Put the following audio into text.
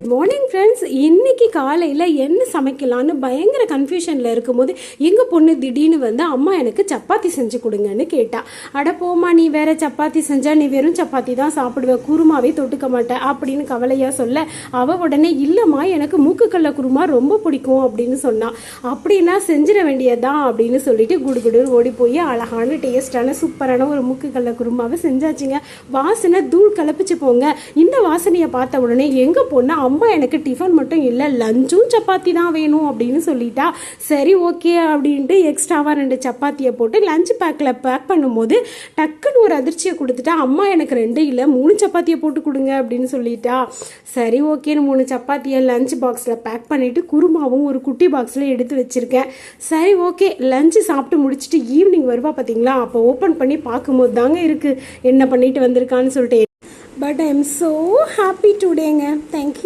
Morning friends, இன்னைக்கு காலையில் என்ன சமைக்கலான்னு பயங்கர கன்ஃபியூஷனில் இருக்கும்போது எங்கள் பொண்ணு திடீர்னு வந்து அம்மா எனக்கு சப்பாத்தி செஞ்சு கொடுங்கன்னு கேட்டா. அட போமா, நீ வேற சப்பாத்தி செஞ்சா நீ வெறும் சப்பாத்தி தான் சாப்பிடுவேன், குருமாவே தொட்டுக்க மாட்டேன் அப்படின்னு கவலையாக சொல்ல, அவள் உடனே இல்லைம்மா எனக்கு மூக்குக்கல்ல குருமா ரொம்ப பிடிக்கும் அப்படின்னு சொன்னான். அப்படின்னா செஞ்சிட வேண்டியதான் அப்படின்னு சொல்லிட்டு குடுகுடு ஓடி போய் அழகான டேஸ்டான சூப்பரான ஒரு மூக்குக்கல்ல குருமாவை செஞ்சாச்சுங்க. வாசனை தூள் கலப்பிச்சு போங்க. இந்த வாசனையை பார்த்த உடனே எங்கள் பொண்ணு அம்மா எனக்கு டிஃபன் மட்டும் இல்லை லஞ்சும் சப்பாத்தி தான் வேணும் அப்படின்னு சொல்லிட்டா. சரி ஓகே அப்படின்ட்டு எக்ஸ்ட்ராவாக 2 சப்பாத்தியை போட்டு லஞ்ச் பேக் பண்ணும்போது டக்குன்னு ஒரு அதிர்ச்சியை கொடுத்துட்டா. அம்மா எனக்கு 2 இல்லை 3 சப்பாத்தியை போட்டு கொடுங்க அப்படின்னு சொல்லிட்டா. சரி ஓகேன்னு 3 சப்பாத்தியை லஞ்ச் பாக்ஸில் பேக் பண்ணிவிட்டு குருமாவும் ஒரு குட்டி பாக்ஸில் எடுத்து வச்சுருக்கேன். சரி ஓகே, லஞ்சு சாப்பிட்டு முடிச்சுட்டு ஈவினிங் வருவா பார்த்தீங்களா, அப்போ ஓப்பன் பண்ணி பார்க்கும்போது தாங்க இருக்குது என்ன பண்ணிட்டு வந்திருக்கான்னு சொல்லிட்டு. But I am so happy டுடேங்க. தேங்க்யூ.